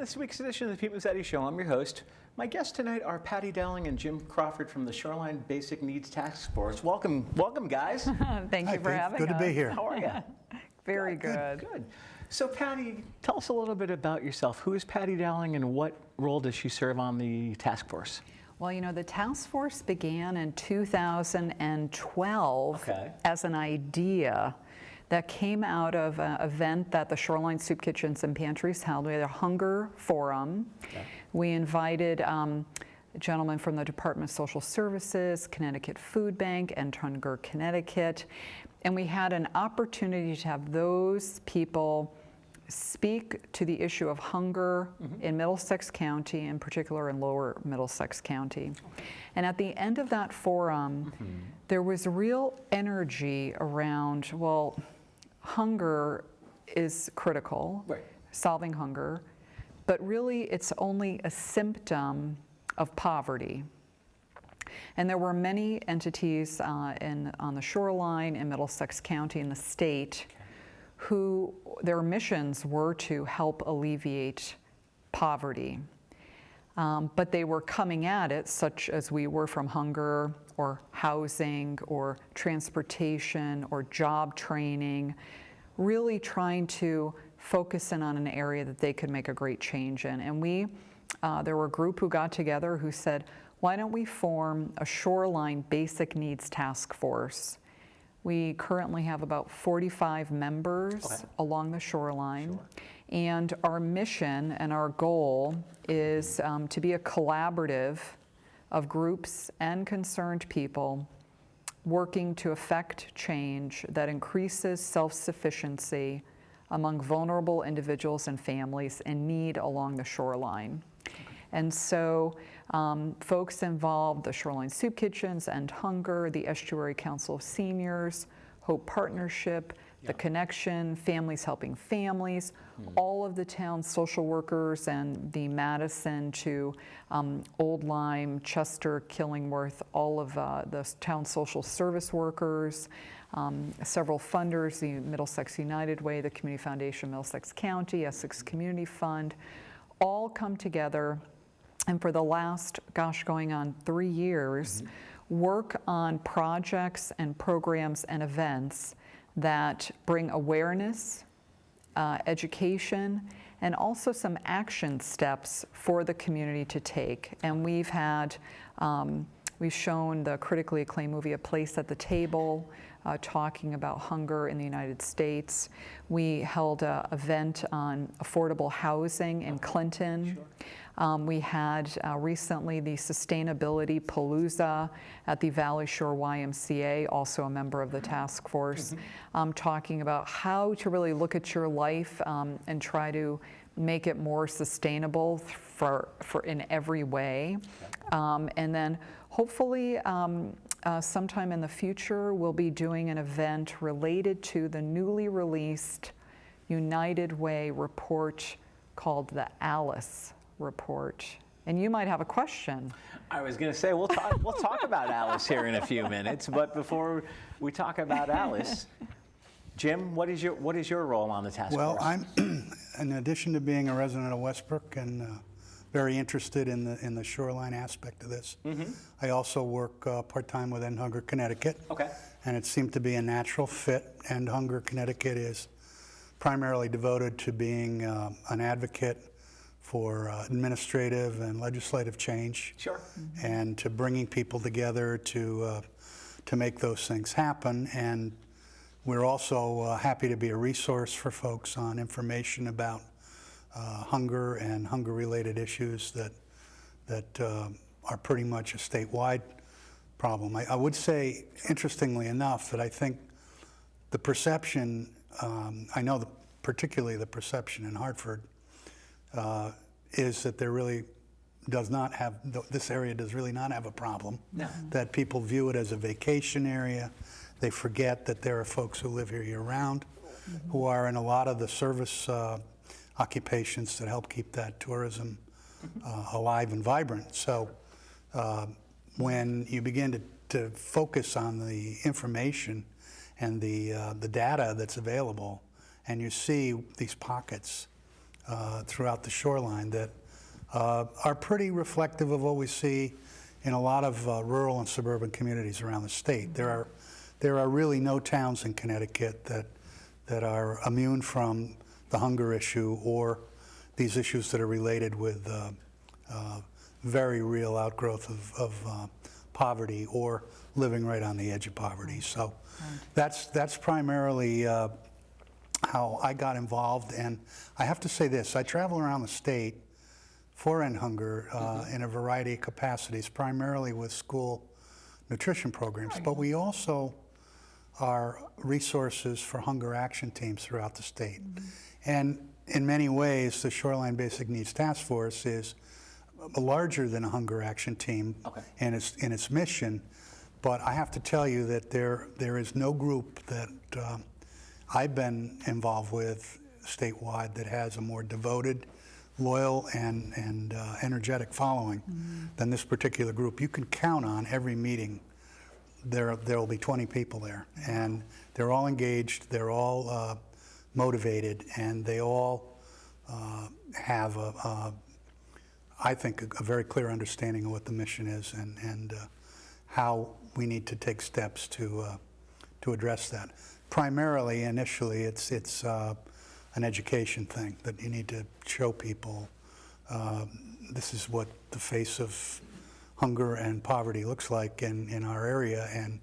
This week's edition of the Pete Mezzetti Show. I'm your host. My guests tonight are Patty Dowling and Jim Crawford from the Shoreline Basic Needs Task Force. Welcome, guys. Thank you for having us. Good to be here. How are you? Very good. Good. So, Patty, tell us a little bit about yourself. Who is Patty Dowling, and what role does she serve on the task force? Well, you know, the task force began in 2012 as an idea that came out of an event that the Shoreline Soup Kitchens and Pantries held. We had a hunger forum. We invited gentlemen from the Department of Social Services, Connecticut Food Bank, and Hunger Connecticut. And we had an opportunity to have those people speak to the issue of hunger in Middlesex County, in particular in lower Middlesex County. And at the end of that forum, there was real energy around, well, hunger is critical, solving hunger, but really it's only a symptom of poverty. And there were many entities on the shoreline in Middlesex County in the state who their missions were to help alleviate poverty. But they were coming at it, such as we were, from hunger or housing or transportation or job training, really trying to focus in on an area that they could make a great change in. And there were a group who got together who said, why don't we form a Shoreline Basic Needs Task Force? We currently have about 45 members along the shoreline. And our mission and our goal is to be a collaborative of groups and concerned people working to effect change that increases self-sufficiency among vulnerable individuals and families in need along the shoreline. And so folks involved, the Shoreline Soup Kitchens, End Hunger, the Estuary Council of Seniors, Hope Partnership, The Connection, Families Helping Families, all of the town social workers, and the Madison to Old Lyme, Chester, Killingworth, all of the town social service workers, several funders, the Middlesex United Way, the Community Foundation, Middlesex County, Essex Community Fund, all come together, and for the last, going on 3 years, work on projects and programs and events that bring awareness, education, and also some action steps for the community to take. And we've shown the critically acclaimed movie A Place at the Table, talking about hunger in the United States. We held an event on affordable housing in Clinton. We had recently the Sustainability Palooza at the Valley Shore YMCA, also a member of the task force, talking about how to really look at your life and try to make it more sustainable for in every way. And then hopefully sometime in the future, we'll be doing an event related to the newly released United Way report called the ALICE report. And you might have a question. I was going to say, we'll talk about ALICE here in a few minutes, but before we talk about ALICE, Jim, what is your role on the task force? Well, I'm, in addition to being a resident of Westbrook and very interested in the shoreline aspect of this, I also work part-time with End Hunger Connecticut. And it seemed to be a natural fit. End Hunger Connecticut is primarily devoted to being an advocate for administrative and legislative change, and to bringing people together to make those things happen. And we're also happy to be a resource for folks on information about hunger and hunger-related issues that that are pretty much a statewide problem. I would say, interestingly enough, that I think the perception, I know particularly the perception in Hartford, is that there really does not have, this area does really not have a problem. No. That people view it as a vacation area. They forget that there are folks who live here year-round, who are in a lot of the service occupations that help keep that tourism alive and vibrant. So when you begin to focus on the information and the data that's available, and you see these pockets throughout the shoreline that are pretty reflective of what we see in a lot of rural and suburban communities around the state. There are really no towns in Connecticut that are immune from the hunger issue or these issues that are related with very real outgrowth of poverty or living right on the edge of poverty. So that's primarily how I got involved. And I have to say this, I travel around the state for End Hunger in a variety of capacities, primarily with school nutrition programs, but we also are resources for hunger action teams throughout the state. And in many ways, the Shoreline Basic Needs Task Force is larger than a hunger action team in its mission, but I have to tell you that there is no group that I've been involved with statewide that has a more devoted, loyal, and energetic following than this particular group. You can count on every meeting. There will be 20 people there, and they're all engaged, they're all motivated, and they all have, I think, a very clear understanding of what the mission is and how we need to take steps to address that. Primarily, initially, it's an education thing that you need to show people this is what the face of hunger and poverty looks like in our area, and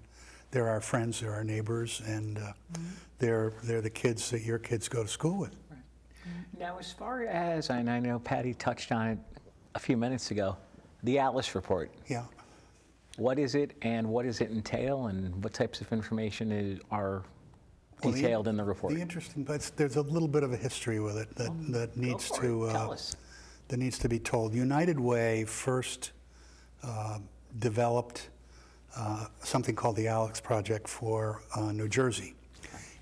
they're our friends, they're our neighbors, and they're the kids that your kids go to school with. Right. Now, as far as, and I know Patty touched on it a few minutes ago, the Alice report. Yeah. What is it, and what does it entail, and what types of information are detailed in the report? The interesting, but there's a little bit of a history with it that needs to Tell us. That needs to be told. United Way first developed something called the Alex Project for New Jersey,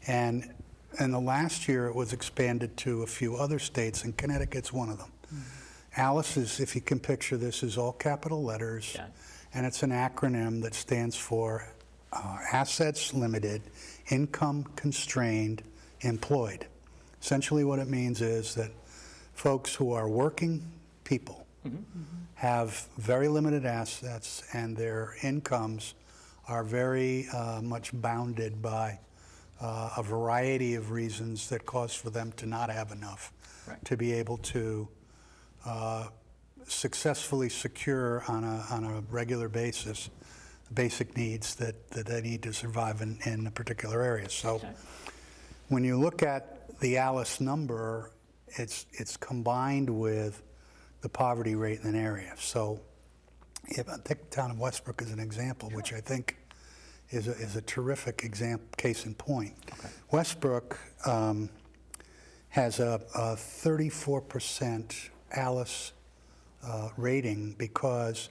and in the last year it was expanded to a few other states, and Connecticut's one of them. Alice is, if you can picture this, is all capital letters, and it's an acronym that stands for Assets Limited, Income Constrained, Employed. Essentially what it means is that folks who are working people have very limited assets, and their incomes are very much bounded by a variety of reasons that cause for them to not have enough to be able to successfully secure on a regular basis basic needs that they need to survive in a particular area. So when you look at the Alice number, it's combined with the poverty rate in an area. So if I take the town of Westbrook as an example, which I think is a terrific example, case in point. Westbrook has a 34% Alice rating because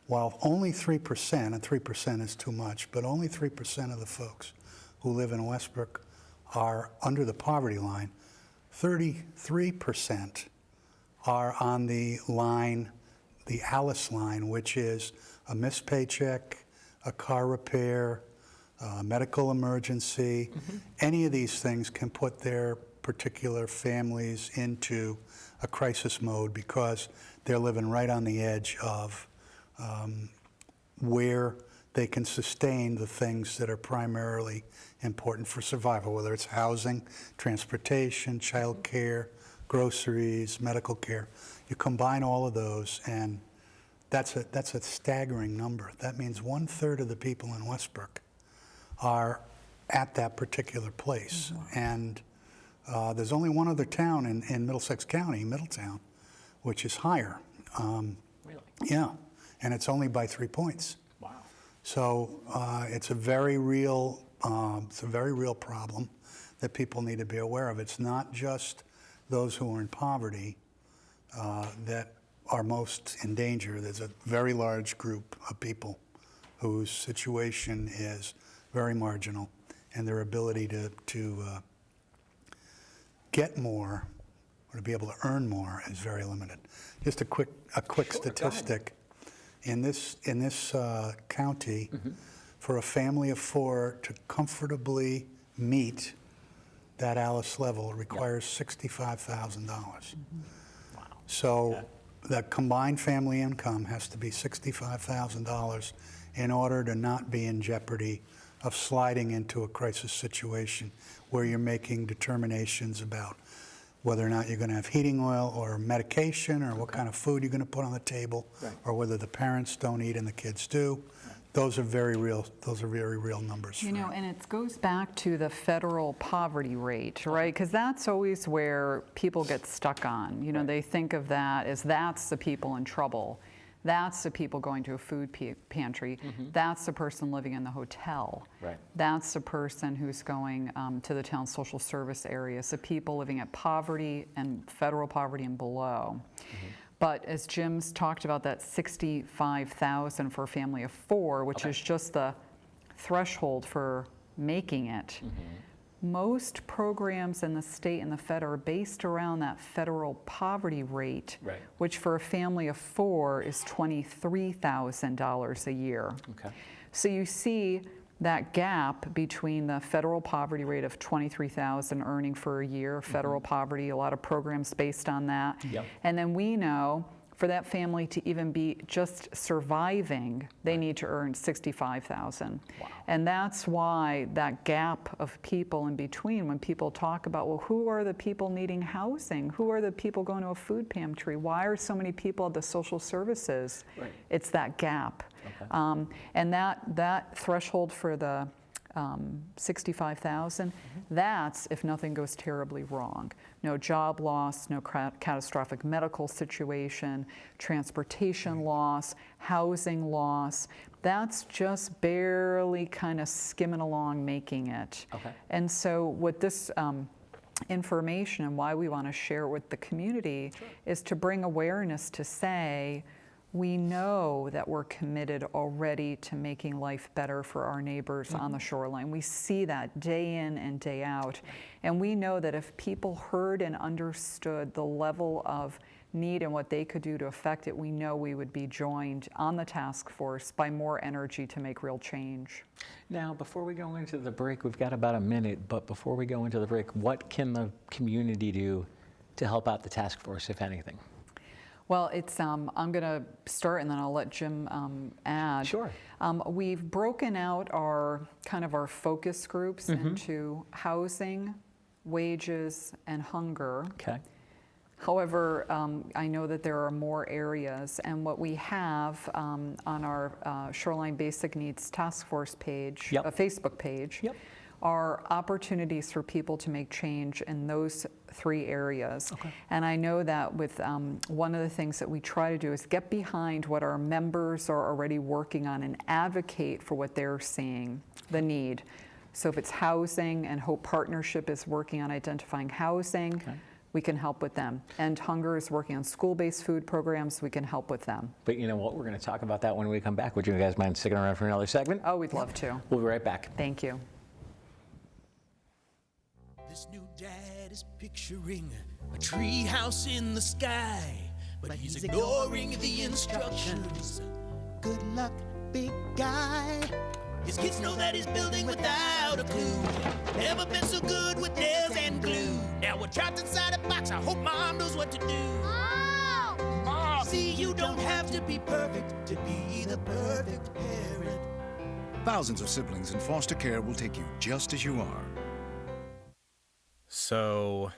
while only 3%, and 3% is too much, but only 3% of the folks who live in Westbrook are under the poverty line, 33% are on the line, the Alice line, which is a missed paycheck, a car repair, a medical emergency. Any of these things can put their particular families into a crisis mode because they're living right on the edge of where they can sustain the things that are primarily important for survival, whether it's housing, transportation, child care, groceries, medical care. You combine all of those, and that's a staggering number. That means 1/3 of the people in Westbrook are at that particular place. And there's only one other town in Middlesex County, Middletown, which is higher. Really? Yeah, and it's only by 3 points. Wow. So it's a very real problem that people need to be aware of. It's not just those who are in poverty that are most in danger. There's a very large group of people whose situation is very marginal, and their ability to get more or to be able to earn more is very limited. Just a quick Sure, statistic. In this county, Mm-hmm. for a family of 4 to comfortably meet that Alice level requires $65,000. Wow. So Okay. the combined family income has to be $65,000 in order to not be in jeopardy of sliding into a crisis situation where you're making determinations about whether or not you're going to have heating oil or medication or what kind of food you're going to put on the table, Right. or whether the parents don't eat and the kids do. Those are very real numbers. You know, and it goes back to the federal poverty rate, right? Because that's always where people get stuck on. You know, they think of that as that's the people in trouble. That's the people going to a food pantry. That's the person living in the hotel. Right. That's the person who's going to the town social service areas, the people living at poverty and federal poverty and below. But as Jim's talked about, that $65,000 for a family of 4, which is just the threshold for making it. Most programs in the state and the Fed are based around that federal poverty rate, Right. which for a family of 4 is $23,000 a year. Okay. So you see that gap between the federal poverty rate of $23,000 earning for a year, federal poverty, a lot of programs based on that. Yep. And then we know for that family to even be just surviving, they need to earn $65,000. Wow. And that's why that gap of people in between, when people talk about, well, who are the people needing housing? Who are the people going to a food pantry? Why are so many people at the social services? Right. It's that gap. Okay. And that threshold for the 65,000, that's if nothing goes terribly wrong. No job loss, no catastrophic medical situation, transportation loss, housing loss. That's just barely kind of skimming along making it. Okay. And so what this information and why we want to share it with the community is to bring awareness to say, we know that we're committed already to making life better for our neighbors on the shoreline. We see that day in and day out. And we know that if people heard and understood the level of need and what they could do to affect it, we know we would be joined on the task force by more energy to make real change. Now, before we go into the break, we've got about a minute, but before we go into the break, what can the community do to help out the task force, if anything? Well, it's I'm going to start and then I'll let Jim add. Sure. We've broken out our focus groups into housing, wages, and hunger. Okay. However, I know that there are more areas, and what we have on our Shoreline Basic Needs Task Force page, Yep. a Facebook page, Yep. are opportunities for people to make change in those 3 areas. Okay. And I know that with one of the things that we try to do is get behind what our members are already working on and advocate for what they're seeing, the need. So if it's housing, and Hope Partnership is working on identifying housing, Okay. we can help with them. And Hunger is working on school-based food programs, we can help with them. But you know what? We're going to talk about that when we come back. Would you guys mind sticking around for another segment? Oh, we'd love to. We'll be right back. Thank you. This new dad is picturing a tree house in the sky, but he's ignoring the instructions. Good luck, big guy. His kids know that he's building without a clue. Never been so good with nails and glue. Now we're trapped inside a box. I hope mom knows what to do. Mom! See, you don't have to be perfect to be the perfect parent. Thousands of siblings in foster care will take you just as you are. So,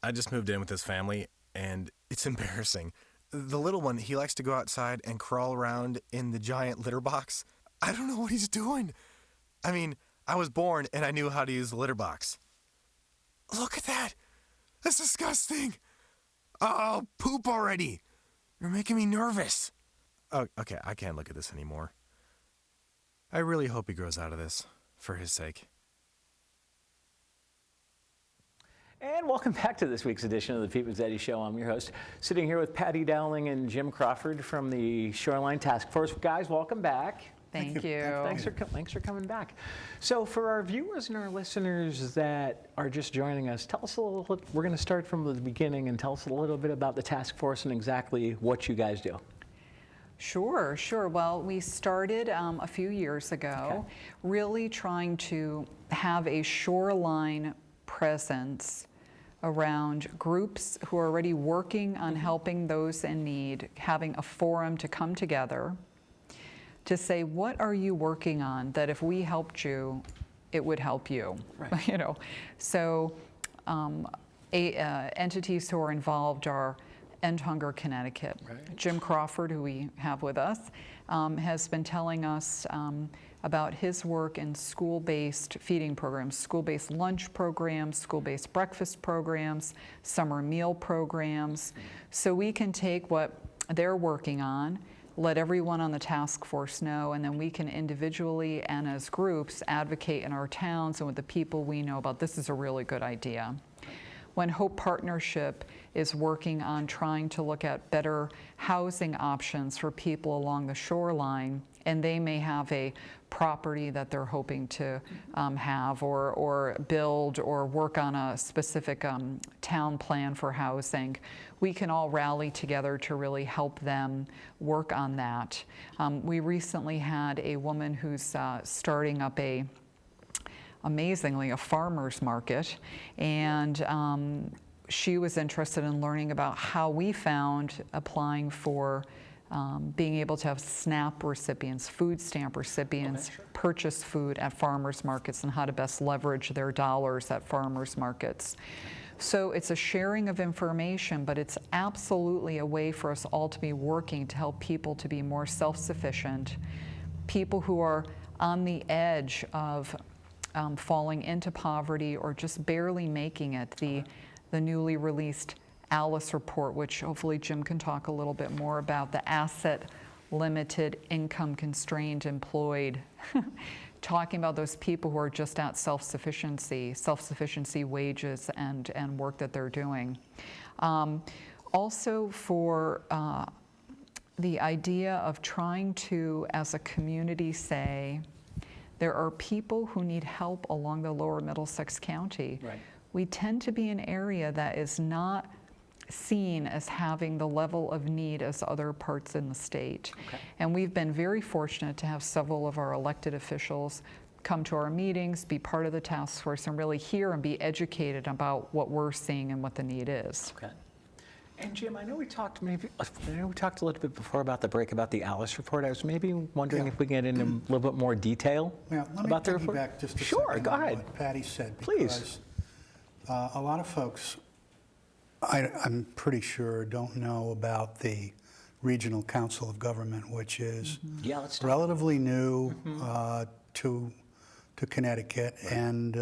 I just moved in with this family, and it's embarrassing. The little one, he likes to go outside and crawl around in the giant litter box. I don't know what he's doing. I mean, I was born and I knew how to use the litter box. Look at that. That's disgusting. Oh, poop already. You're making me nervous. Oh, okay, I can't look at this anymore. I really hope he grows out of this, for his sake. And welcome back to this week's edition of the Pete Mezzetti Show. I'm your host, sitting here with Patty Dowling and Jim Crawford from the Shoreline Task Force. Guys, welcome back. Thank you. Thanks for coming back. So for our viewers and our listeners that are just joining us, tell us a little, we're going to start from the beginning and tell us a little bit about the task force and exactly what you guys do. Sure. Well, we started a few years ago, really trying to have a shoreline presence around groups who are already working on helping those in need, having a forum to come together to say, what are you working on that if we helped you, it would help you? Right. You know, so entities who are involved are End Hunger Connecticut. Right. Jim Crawford, who we have with us, has been telling us about his work in school-based feeding programs, school-based lunch programs, school-based breakfast programs, summer meal programs. So we can take what they're working on, let everyone on the task force know, and then we can individually and as groups advocate in our towns and with the people we know about, this is a really good idea. When Hope Partnership is working on trying to look at better housing options for people along the shoreline, and they may have a property that they're hoping to have or build or work on a specific town plan for housing, we can all rally together to really help them work on that. We recently had a woman who's starting up amazingly, a farmer's market, and she was interested in learning about how we found applying for being able to have SNAP recipients, food stamp recipients, purchase food at farmers markets and how to best leverage their dollars at farmers markets. So it's a sharing of information, but it's absolutely a way for us all to be working to help people to be more self-sufficient, people who are on the edge of falling into poverty or just barely making it. The newly released ALICE report, which hopefully Jim can talk a little bit more about, the asset limited income constrained employed, talking about those people who are just at self-sufficiency wages and work that they're doing. Also for the idea of trying to, as a community, say, there are people who need help along the lower Middlesex County. Right. We tend to be an area that is not seen as having the level of need as other parts in the state. Okay. And we've been very fortunate to have several of our elected officials come to our meetings, be part of the task force, and really hear and be educated about what we're seeing and what the need is. Okay. And Jim, I know we talked a little bit before about the break about the ALICE report. I was maybe wondering if we can get into a little bit more detail about the report. Let me piggyback just a second second go on ahead. what Patty said. Please. Because a lot of folks, I'm pretty sure, don't know about the Regional Council of Government, which is relatively new to Connecticut. Right. And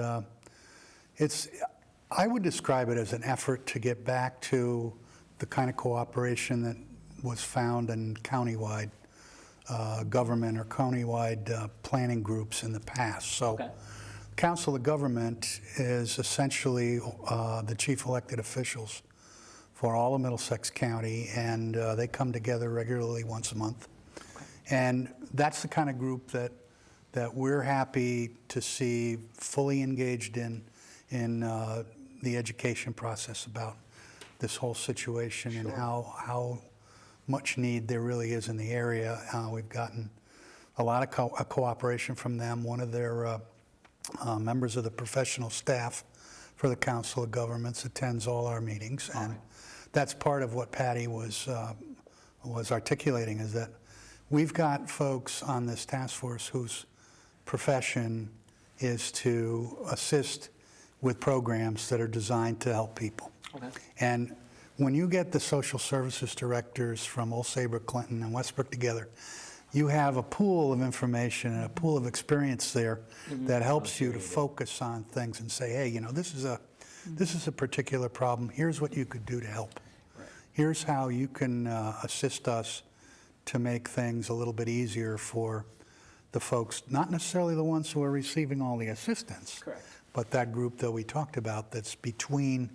I would describe it as an effort to get back to the kind of cooperation that was found in countywide government or countywide planning groups in the past. So Council of Government is essentially the chief elected officials for all of Middlesex County, and they come together regularly once a month. And that's the kind of group that we're happy to see fully engaged in the education process about this whole situation and how much need there really is in the area. We've gotten a lot of cooperation from them. One of their members of the professional staff for the Council of Governments attends all our meetings, and that's part of what Patty was articulating, is that we've got folks on this task force whose profession is to assist with programs that are designed to help people. Okay. And when you get the social services directors from Old Saybrook, Clinton, and Westbrook together, you have a pool of information and a pool of experience there that helps you to focus on things and say, hey, this is a particular problem. Here's what you could do to help. Right. here's how you can assist us to make things a little bit easier for the folks, not necessarily the ones who are receiving all the assistance, Correct. but that group that we talked about that's between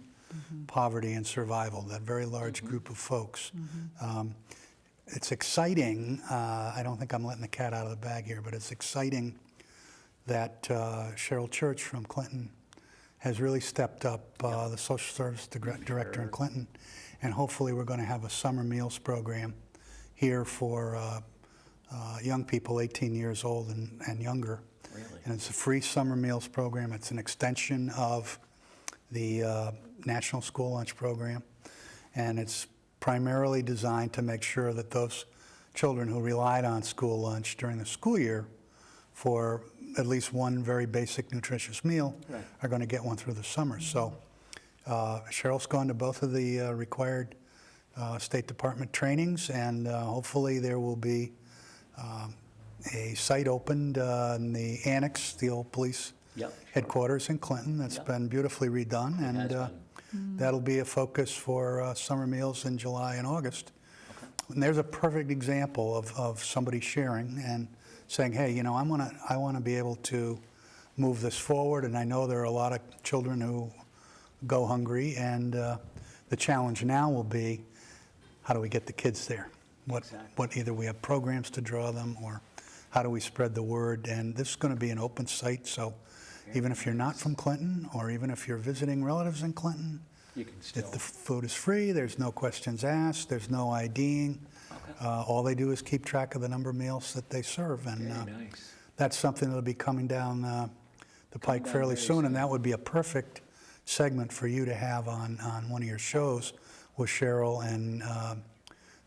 poverty and survival, that very large group of folks. It's exciting. I don't think I'm letting the cat out of the bag here, but it's exciting that Cheryl Church from Clinton has really stepped up, the social service director in Clinton, and hopefully we're going to have a summer meals program here for young people 18 years old and younger. Really? And it's a free summer meals program. It's an extension of the National School Lunch Program, and it's primarily designed to make sure that those children who relied on school lunch during the school year for at least one very basic nutritious meal are going to get one through the summer. So Cheryl's gone to both of the required State Department trainings, and hopefully there will be a site opened in the annex, the old police headquarters in Clinton, that's been beautifully redone, and that'll be a focus for summer meals in July and August. And there's a perfect example of somebody sharing and saying, hey, you know, I want to be able to move this forward, and I know there are a lot of children who go hungry, and the challenge now will be, how do we get the kids there? What either we have programs to draw them, or how do we spread the word? And this is going to be an open site, so even if you're not from Clinton, or even if you're visiting relatives in Clinton, You can still. if the food is free, there's no questions asked, there's no IDing. All they do is keep track of the number of meals that they serve, and Very nice. that's something that'll be coming down the pike fairly soon, and that would be a perfect segment for you to have on one of your shows with Cheryl and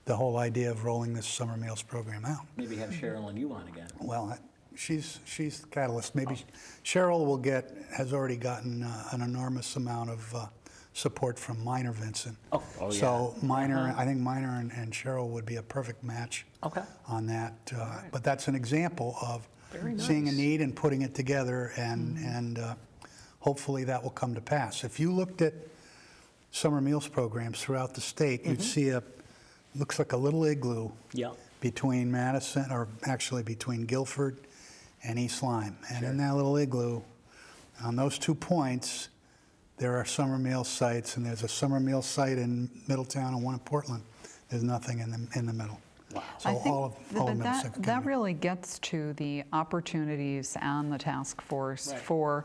the whole idea of rolling this summer meals program out. Maybe have Cheryl and you on again. Well, she's the catalyst. Maybe Cheryl has already gotten an enormous amount of support from Minor Vincent. Oh, So Minor, I think Minor and Cheryl would be a perfect match on that. But that's an example of seeing a need and putting it together, and hopefully that will come to pass. If you looked at summer meals programs throughout the state, you'd see looks like a little igloo between Madison, or actually between Guilford and East Lyme. And in that little igloo, on those 2 points, there are summer meal sites, and there's a summer meal site in Middletown and one in Portland. There's nothing in the middle. Wow. So I think all of Middlesex that County. really gets to the opportunities on the task force for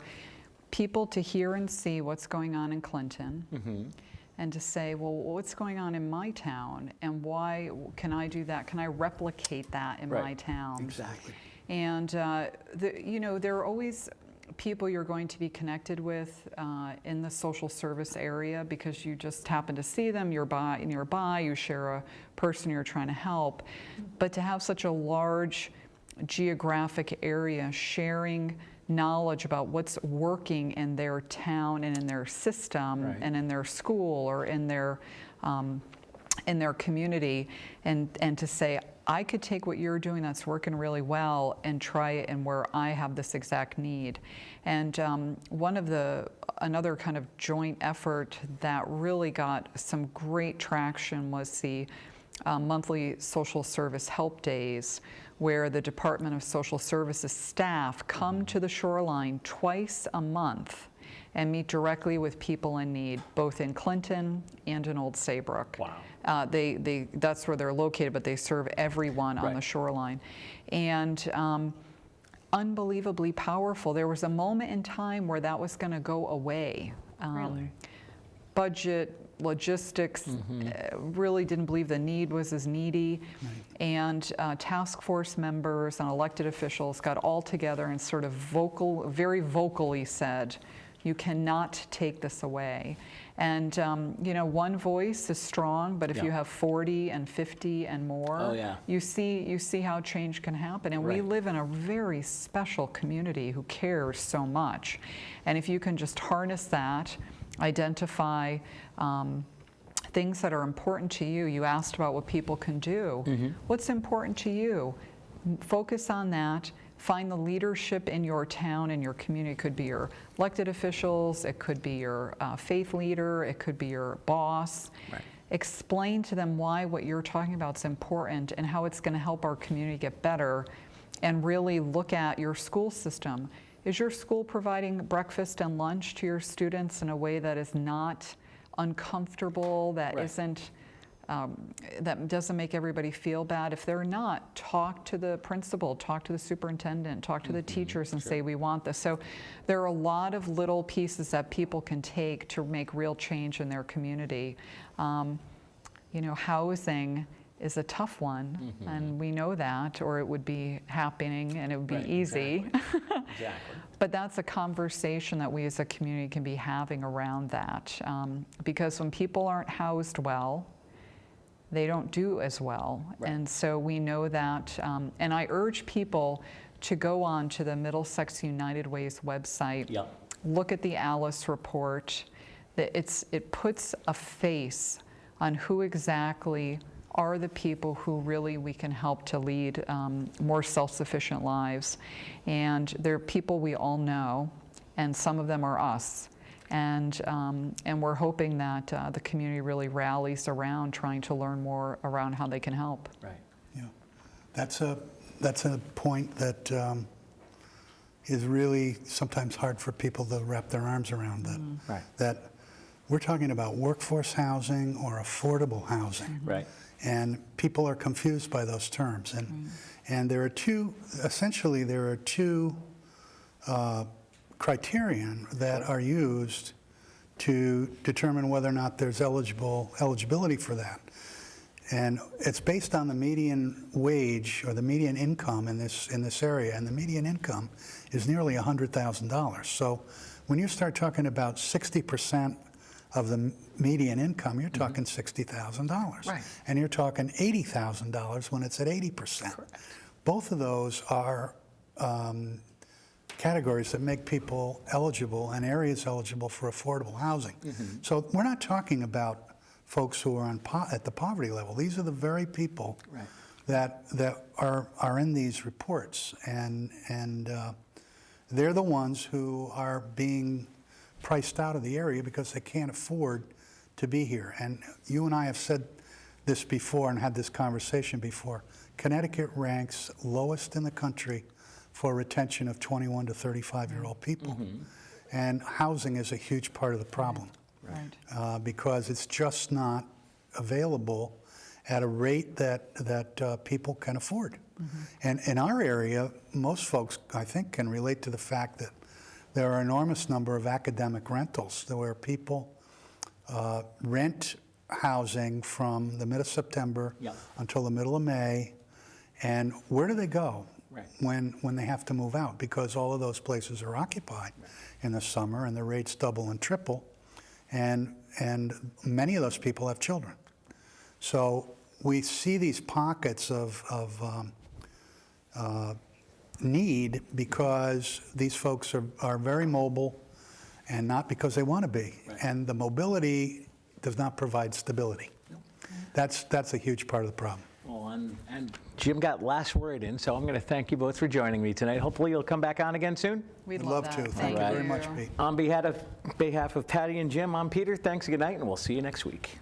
people to hear and see what's going on in Clinton, and to say, well, what's going on in my town, and why can I do that? Can I replicate that in my town? Exactly. And there are always people you're going to be connected with in the social service area, because you just happen to see them, you're nearby, you share a person you're trying to help. But to have such a large geographic area sharing knowledge about what's working in their town and in their system and in their school or in their community, and to say, I could take what you're doing that's working really well and try it in where I have this exact need. And another kind of joint effort that really got some great traction was the monthly social service help days, where the Department of Social Services staff come to the shoreline twice a month and meet directly with people in need, both in Clinton and in Old Saybrook. Wow. That's where they're located, but they serve everyone on the shoreline. And unbelievably powerful. There was a moment in time where that was going to go away. Really? Budget, logistics, really didn't believe the need was as needy. And task force members and elected officials got all together and sort of very vocally said, you cannot take this away. And one voice is strong, but if you have 40 and 50 and more, you see how change can happen. And we live in a very special community who cares so much. And if you can just harness that, identify things that are important to you. You asked about what people can do. What's important to you? Focus on that. Find the leadership in your town and your community. It could be your elected officials, it could be your faith leader, it could be your boss. explain to them why what you're talking about is important and how it's going to help our community get better, and really look at your school system. Is your school providing breakfast and lunch to your students in a way that is not uncomfortable, that isn't, that doesn't make everybody feel bad? If they're not, talk to the principal, talk to the superintendent, talk to the teachers and say, we want this. So there are a lot of little pieces that people can take to make real change in their community. You know, housing is a tough one, and we know that, or it would be happening and it would be easy. Exactly. But that's a conversation that we as a community can be having around that. Because when people aren't housed well, they don't do as well. And so we know that, and I urge people to go on to the Middlesex United Way's website, look at the Alice report. It puts a face on who exactly are the people who really we can help to lead more self-sufficient lives. And they're people we all know, and some of them are us. And we're hoping that the community really rallies around trying to learn more around how they can help. Right. Yeah, that's a point that is really sometimes hard for people to wrap their arms around. That that we're talking about workforce housing or affordable housing. Right. And people are confused by those terms. And there are two, essentially there are two criterion that are used to determine whether or not there's eligibility for that. And it's based on the median wage or the median income in this area, and the median income is nearly $100,000. So when you start talking about 60% of the median income, you're talking $60,000. Right. And you're talking $80,000 when it's at 80%. Correct. Both of those are categories that make people eligible and areas eligible for affordable housing. So we're not talking about folks who are at the poverty level. These are the very people that are in these reports, and they're the ones who are being priced out of the area because they can't afford to be here. And you and I have said this before and had this conversation before. Connecticut ranks lowest in the country for retention of 21 to 35-year-old people. And housing is a huge part of the problem. Because it's just not available at a rate that people can afford. And in our area, most folks, I think, can relate to the fact that there are an enormous number of academic rentals where people rent housing from the middle of September until the middle of May. And where do they go when they have to move out? Because all of those places are occupied in the summer, and the rates double and triple. And many of those people have children. So we see these pockets of need because these folks are very mobile, and not because they want to be. And the mobility does not provide stability. That's a huge part of the problem. Well, and Jim got last word in, so I'm going to thank you both for joining me tonight. Hopefully you'll come back on again soon. We'd love love to. that. Thank you very much, Pete. On behalf of Patty and Jim, I'm Peter. Thanks, good night, and we'll see you next week.